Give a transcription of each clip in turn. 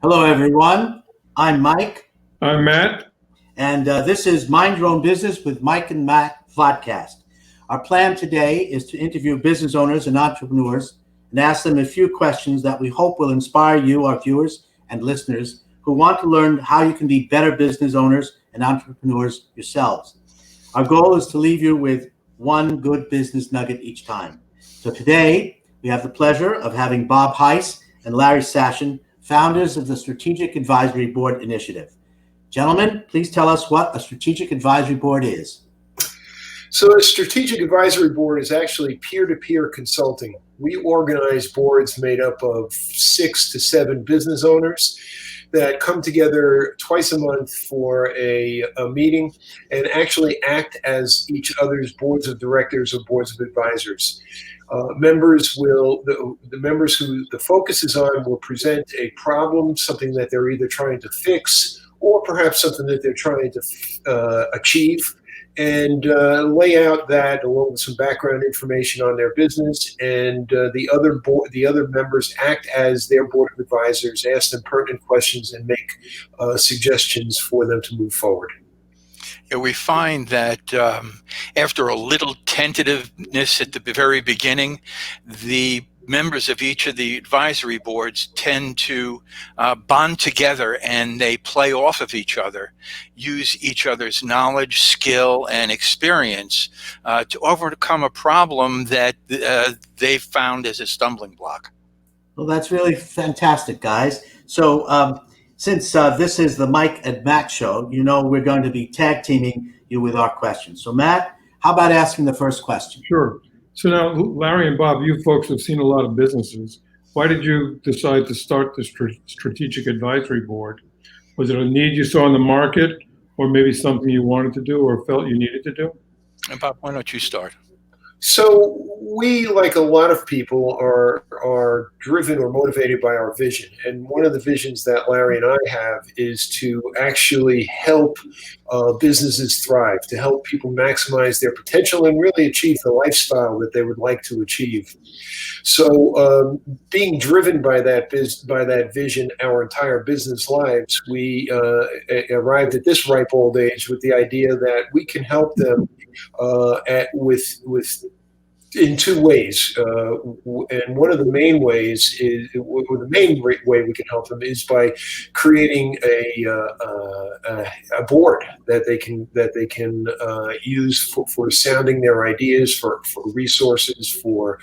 Hello, everyone. I'm Mike, I'm Matt. and this is Mind Your Own Business with Mike and Matt vodcast. Our plan today is to interview business owners and entrepreneurs and ask them a few questions that we hope will inspire you, our viewers and listeners, who want to learn how you can be better business owners and entrepreneurs yourselves. Our goal is to leave you with one good business nugget each time. So today, we have the pleasure of having Bob Heiss and Larry Sashin, founders of the Strategic Advisory Board Initiative. Gentlemen, please tell us what a Strategic Advisory Board is. So a Strategic Advisory Board is actually peer-to-peer consulting. We organize boards made up of 6 to 7 business owners that come together twice a month for a meeting and actually act as each other's boards of directors or boards of advisors. The members who the focus is on will present a problem, something that they're either trying to fix or perhaps something that they're trying to achieve, and lay out that along with some background information on their business. And the other members act as their board of advisors, ask them pertinent questions, and make suggestions for them to move forward. Yeah, we find that after a little tentativeness at the very beginning, the members of each of the advisory boards tend to bond together, and they play off of each other, use each other's knowledge, skill, and experience to overcome a problem that they found as a stumbling block. Well, that's really fantastic, guys. So since this is the Mike and Matt show, we're going to be tag teaming you with our questions. So Matt, how about asking the first question? Sure. So now, Larry and Bob, you folks have seen a lot of businesses. Why did you decide to start the Strategic Advisory Board? Was it a need you saw in the market, or maybe something you wanted to do or felt you needed to do? And Bob, why don't you start? So we, like a lot of people, are driven or motivated by our vision. And one of the visions that Larry and I have is to actually help businesses thrive, to help people maximize their potential and really achieve the lifestyle that they would like to achieve. So being driven by that vision our entire business lives, we arrived at this ripe old age with the idea that we can help them in 2 ways, and one of the main ways is, or the main way we can help them is by creating a board that they can use for sounding their ideas, for resources, for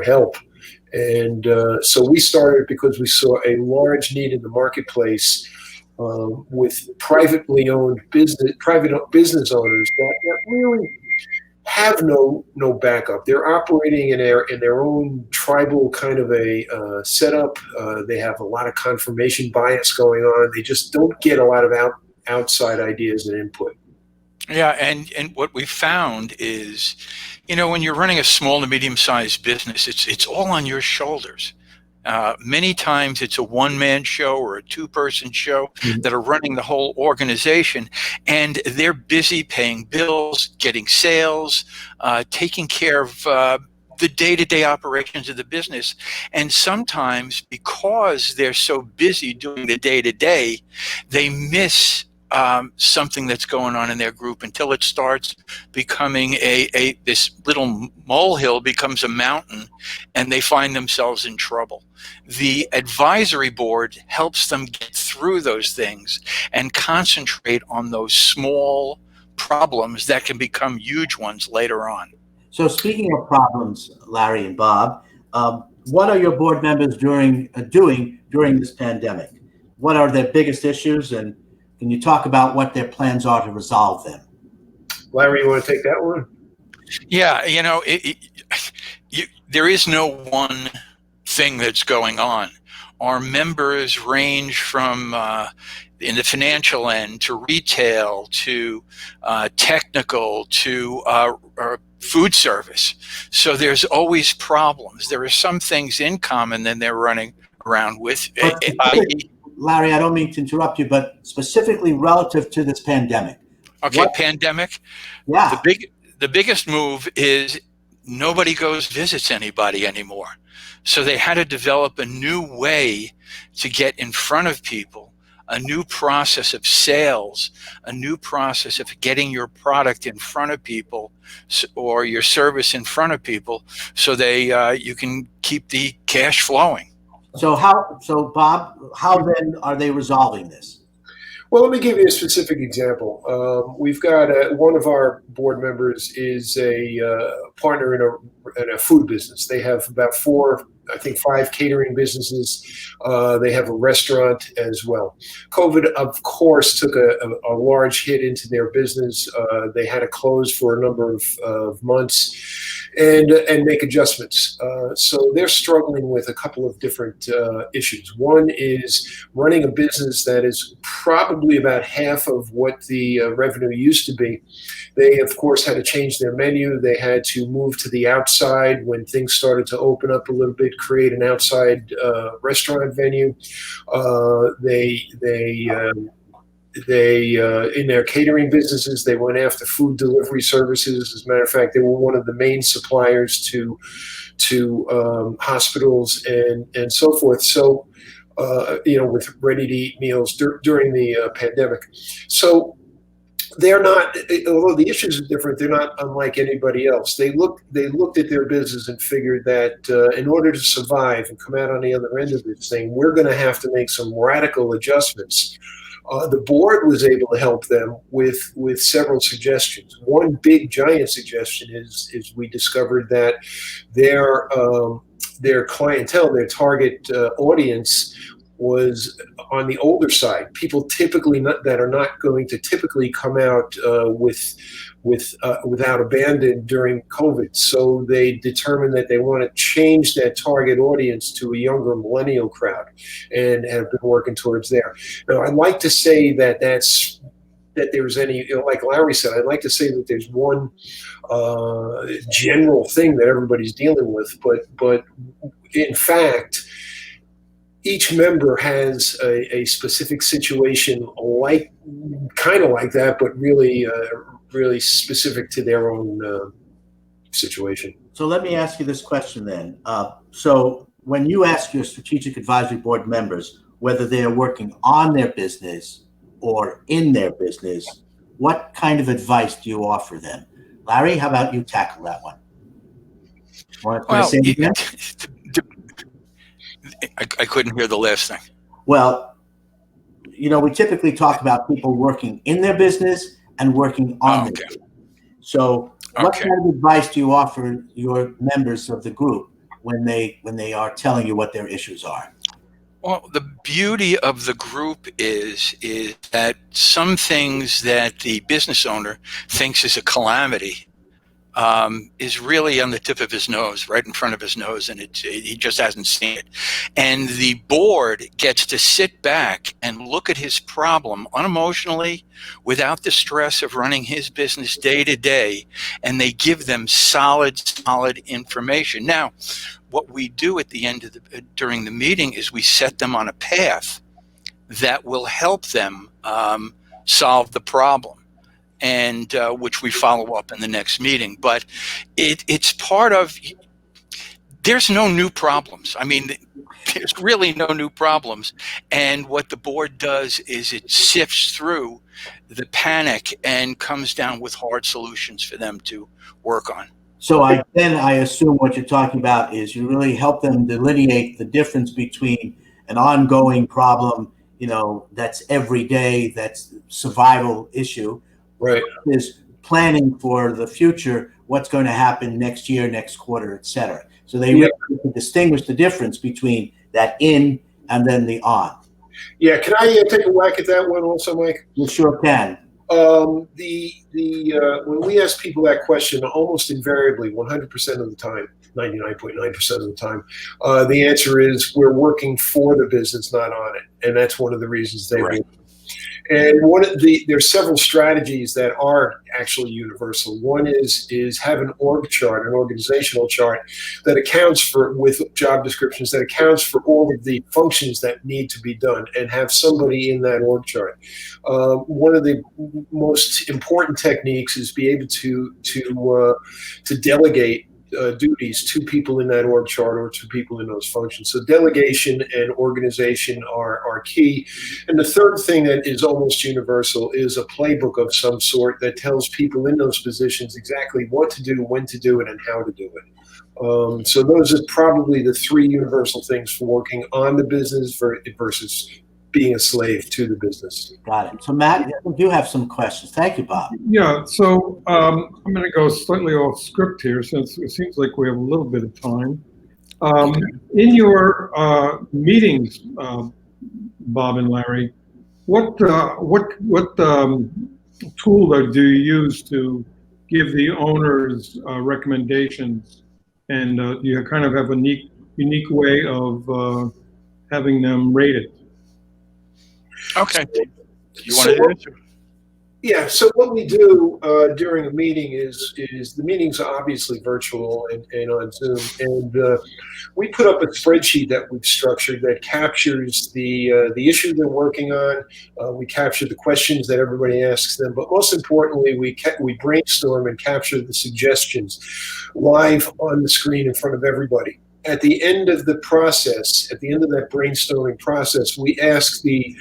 help. And so we started because we saw a large need in the marketplace with privately owned private business owners that really have no backup. They're operating in their own tribal kind of a setup. They have a lot of confirmation bias going on. They just don't get a lot of outside ideas and input. Yeah, and what we found is, when you're running a small to medium-sized business, it's all on your shoulders. Many times it's a one-man show or a two-person show that are running the whole organization, and they're busy paying bills, getting sales, taking care of the day-to-day operations of the business. And sometimes because they're so busy doing the day-to-day, they miss something that's going on in their group until it starts becoming this little molehill becomes a mountain, and they find themselves in trouble. The advisory board helps them get through those things and concentrate on those small problems that can become huge ones later on. So speaking of problems, Larry and Bob, what are your board members doing during this pandemic? What are their biggest issues, and can you talk about what their plans are to resolve them? Larry, you want to take that one? Yeah, there is no one thing that's going on. Our members range from in the financial end to retail to technical to food service. So there's always problems. There are some things in common that they're running around with. Larry, I don't mean to interrupt you, but specifically relative to this pandemic. Okay, pandemic. Yeah. The biggest move is nobody goes visits anybody anymore. So they had to develop a new way to get in front of people, a new process of sales, a new process of getting your product in front of people or your service in front of people, so you can keep the cash flowing. So Bob, how then are they resolving this? Well, let me give you a specific example. We've got one of our board members is a partner in a food business. They have about 5 catering businesses. They have a restaurant as well. COVID, of course, took a large hit into their business. They had to close for a number of months and make adjustments. So they're struggling with a couple of different issues. One is running a business that is probably about half of what the revenue used to be. They, of course, had to change their menu. They had to move to the outside when things started to open up a little bit, create an outside restaurant venue. They in their catering businesses, they went after food delivery services. As a matter of fact, they were one of the main suppliers to hospitals and so forth. So, with ready-to-eat meals during the pandemic. So they're not, although the issues are different, they're not unlike anybody else. They looked at their business and figured that in order to survive and come out on the other end of this thing, we're going to have to make some radical adjustments. The board was able to help them with several suggestions. One big giant suggestion is we discovered that their clientele, their target audience, was on the older side. People that are not going to typically come out without abandon during COVID. So they determined that they want to change that target audience to a younger millennial crowd, and have been working towards there. Now, I'd like to say that there's any, like Larry said, I'd like to say that there's one general thing that everybody's dealing with, but in fact, each member has a specific situation kind of like that, but really specific to their own situation. So let me ask you this question then. So when you ask your strategic advisory board members whether they are working on their business or in their business, what kind of advice do you offer them? Larry, how about you tackle that one? I couldn't hear the last thing. Well, we typically talk about people working in their business and working on their business. So what kind of advice do you offer your members of the group when they are telling you what their issues are? Well, the beauty of the group is that some things that the business owner thinks is a calamity is really on the tip of his nose, right in front of his nose, and he just hasn't seen it. And the board gets to sit back and look at his problem unemotionally, without the stress of running his business day to day, and they give them solid information. Now, what we do at the end of during the meeting is we set them on a path that will help them solve the problem, and which we follow up in the next meeting. But it's part of, there's no new problems. I mean, there's really no new problems. And what the board does is it sifts through the panic and comes down with hard solutions for them to work on. So I assume what you're talking about is you really help them delineate the difference between an ongoing problem, that's every day, that's survival issue, right, is planning for the future, what's going to happen next year, next quarter, et cetera. So they really can distinguish the difference between that in and then the on. Yeah, can I take a whack at that one also, Mike? You sure can. When we ask people that question, almost invariably, 100% of the time, 99.9% of the time, the answer is we're working for the business, not on it, and that's one of the reasons they do. And there's several strategies that are actually universal. One is have an org chart, an organizational chart that accounts for, with job descriptions, that accounts for all of the functions that need to be done, and have somebody in that org chart. One of the most important techniques is be able to delegate duties to people in that org chart or to people in those functions. So delegation and organization are key. And the third thing that is almost universal is a playbook of some sort that tells people in those positions exactly what to do, when to do it, and how to do it. So those are probably the three universal things for working on the business versus being a slave to the business. Got it. So Matt, you do have some questions. Thank you, Bob. Yeah, so I'm going to go slightly off script here since it seems like we have a little bit of time. In your meetings, Bob and Larry, what tool do you use to give the owners recommendations, and you kind of have a unique way of having them rated? Okay. You want to answer? Yeah, so what we do during a meeting is the meetings are obviously virtual and on Zoom, and we put up a spreadsheet that we've structured that captures the issue they're working on. We capture the questions that everybody asks them, but most importantly, we brainstorm and capture the suggestions live on the screen in front of everybody. At the end of the process, at the end of that brainstorming process, we ask the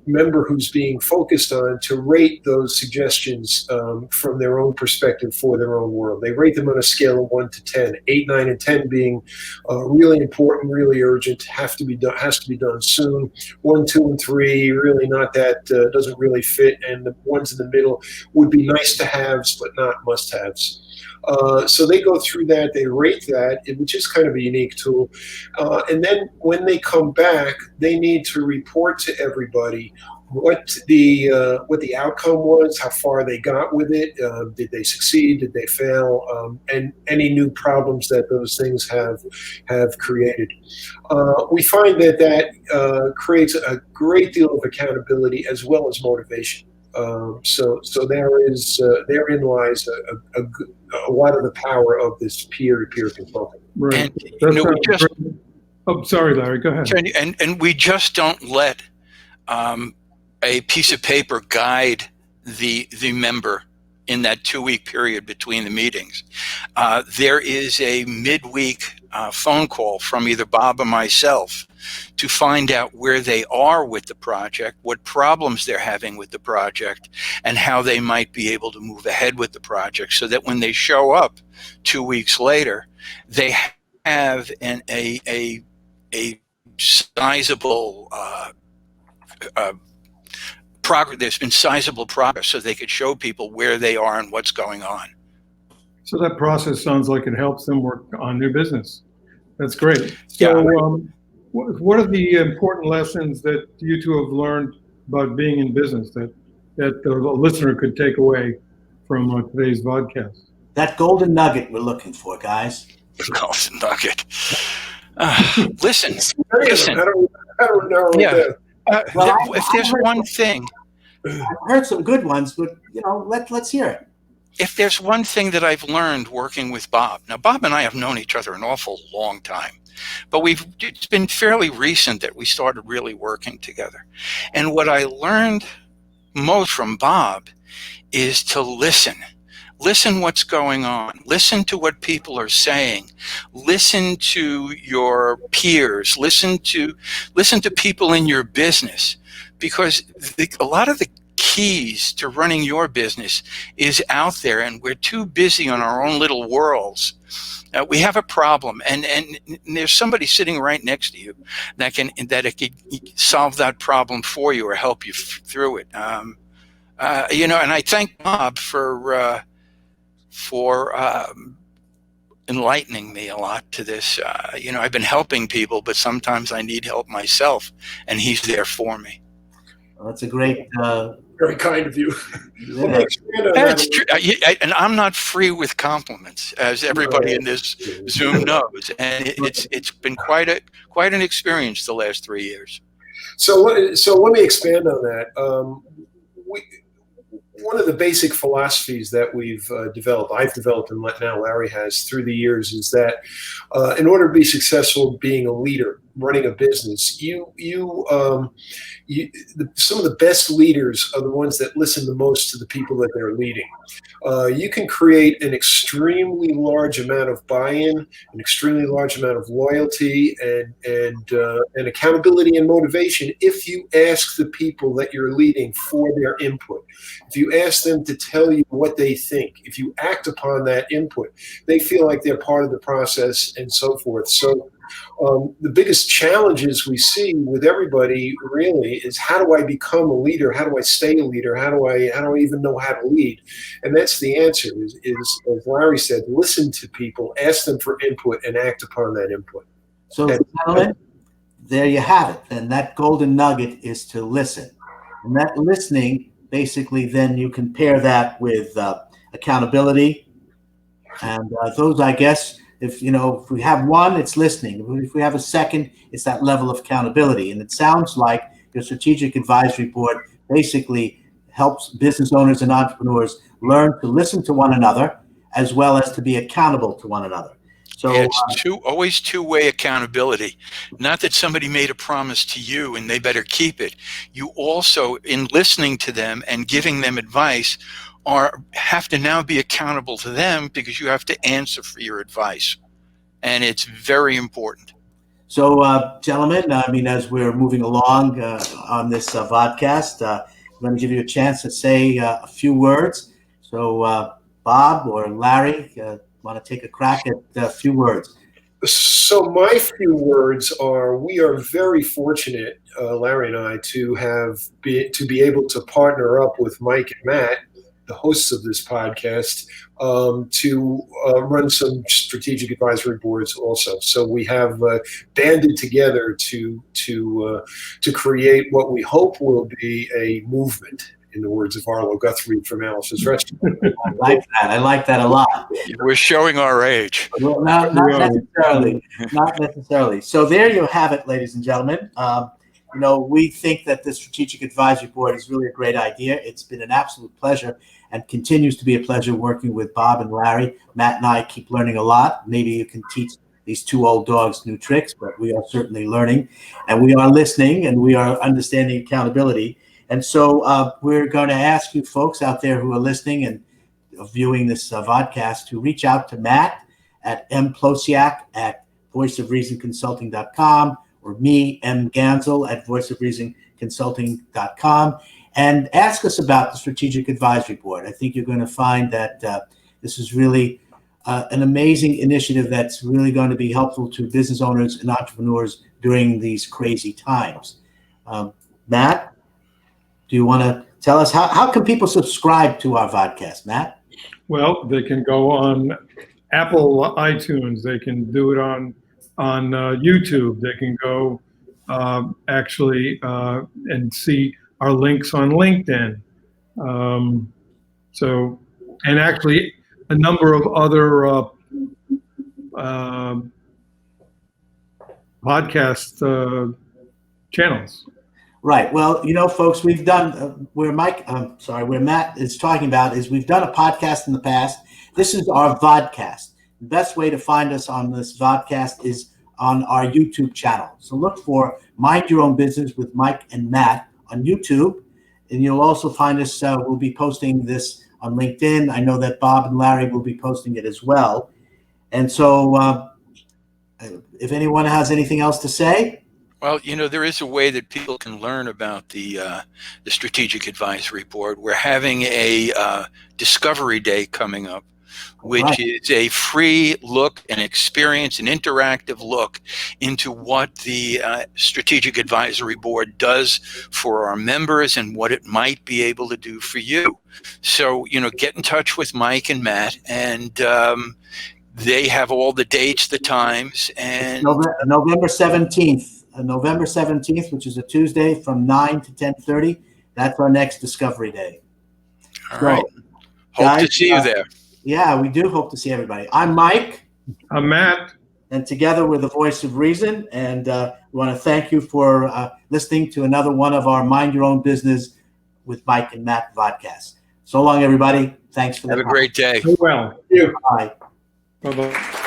member who's being focused on to rate those suggestions from their own perspective for their own world. They rate them on a scale of 1 to 10, 8, 9, and 10 being really important, really urgent, has to be done soon. 1, 2, and 3 really not that, doesn't really fit, and the ones in the middle would be nice to haves but not must haves. So they go through that, they rate that, which is kind of a unique tool. And then when they come back, they need to report to everybody what the outcome was, how far they got with it, did they succeed, did they fail, and any new problems that those things have created. We find that creates a great deal of accountability as well as motivation. So therein lies a lot of the power of this peer-to-peer consulting. Right. And, oh, sorry, Larry. Go ahead. And we just don't let a piece of paper guide the member in that 2-week period between the meetings. There is a midweek phone call from either Bob or myself to find out where they are with the project, what problems they're having with the project, and how they might be able to move ahead with the project, so that when they show up 2 weeks later, they have a sizable progress. There's been sizable progress, so they could show people where they are and what's going on. So that process sounds like it helps them work on their business. That's great. So what are the important lessons that you two have learned about being in business that the listener could take away from today's vodcast? That golden nugget we're looking for, guys. Golden nugget. Listen. I don't know. Yeah. Well, if there's one thing, I've heard some good ones, but let's hear it. If there's one thing that I've learned working with Bob, now Bob and I have known each other an awful long time, but it's been fairly recent that we started really working together. And what I learned most from Bob is to listen. Listen what's going on. Listen to what people are saying. Listen to your peers. Listen to people in your business, because a lot of the keys to running your business is out there, and we're too busy on our own little worlds. We have a problem, and there's somebody sitting right next to you that can solve that problem for you or help you through it. And I thank Bob for enlightening me a lot to this. I've been helping people, but sometimes I need help myself, and he's there for me. Well, that's a great. Very kind of you. Yeah. That's true. And I'm not free with compliments, as everybody in this Zoom knows. And it's been quite an experience the last 3 years. So let me expand on that. One of the basic philosophies that I've developed, and now Larry has through the years, is that in order to be successful being a leader, running a business, some of the best leaders are the ones that listen the most to the people that they're leading. You can create an extremely large amount of buy-in, an extremely large amount of loyalty, and accountability and motivation if you ask the people that you're leading for their input. If you ask them to tell you what they think, if you act upon that input, they feel like they're part of the process and so forth. So the biggest challenges we see with everybody really is, how do I become a leader? How do I stay a leader? How do I even know how to lead? And that's the answer is as Larry said, listen to people, ask them for input, and act upon that input. So, gentlemen, there you have it. And that golden nugget is to listen. And that listening, basically, then you can pair that with accountability. And those, I guess, if we have one, it's listening. If we have a second, it's that level of accountability. And it sounds like your strategic advisory board basically helps business owners and entrepreneurs learn to listen to one another as well as to be accountable to one another. So yeah, it's always two-way accountability. Not that somebody made a promise to you and they better keep it. You also, in listening to them and giving them advice, have to now be accountable to them, because you have to answer for your advice. And it's very important. So, gentlemen, as we're moving along on this vodcast, I'm going to give you a chance to say a few words. So, Bob or Larry, want to take a crack at a few words? So my few words are: we are very fortunate, Larry and I, to be able to partner up with Mike and Matt, the hosts of this podcast, to run some strategic advisory boards also. So we have banded together to create what we hope will be a movement, in the words of Arlo Guthrie from Alice's Restaurant. I like that. I like that a lot. We're showing our age. Well, not necessarily. Not necessarily. So there you have it, ladies and gentlemen. We think that the Strategic Advisory Board is really a great idea. It's been an absolute pleasure and continues to be a pleasure working with Bob and Larry. Matt and I keep learning a lot. Maybe you can teach these two old dogs new tricks, but we are certainly learning, and we are listening, and we are understanding accountability. And so we're going to ask you folks out there who are listening and viewing this vodcast to reach out to Matt at mplociak at voiceofreasonconsulting.com, or me, M. Gansl, at voiceofreasonconsulting.com, and ask us about the Strategic Advisory Board. I think you're going to find that this is really an amazing initiative that's really going to be helpful to business owners and entrepreneurs during these crazy times. Matt, do you want to tell us how can people subscribe to our vodcast, Matt? Well, they can go on Apple iTunes. They can do it on YouTube. They can go and see our links on LinkedIn. And actually a number of other podcast channels. Right. Well, folks, we've done where Matt is talking about is we've done a podcast in the past. This is our vodcast. The best way to find us on this vodcast is on our YouTube channel. So look for Mind Your Own Business with Mike and Matt on YouTube. And you'll also find us, we'll be posting this on LinkedIn. I know that Bob and Larry will be posting it as well. And so if anyone has anything else to say. Well, there is a way that people can learn about the Strategic Advisory Board. We're having a Discovery Day coming up, which is a free look and experience, an interactive look into what the Strategic Advisory Board does for our members and what it might be able to do for you. So, get in touch with Mike and Matt, and they have all the dates, the times, and November 17th. November 17th, which is a Tuesday, from 9 to 10:30. That's our next Discovery Day. All right. Hope to see you there. Yeah, we do hope to see everybody. I'm Mike. I'm Matt. And together we're the Voice of Reason. And we want to thank you for listening to another one of our Mind Your Own Business with Mike and Matt vodcasts. So long, everybody. Thanks for Have a great day. Well. Bye. Bye-bye.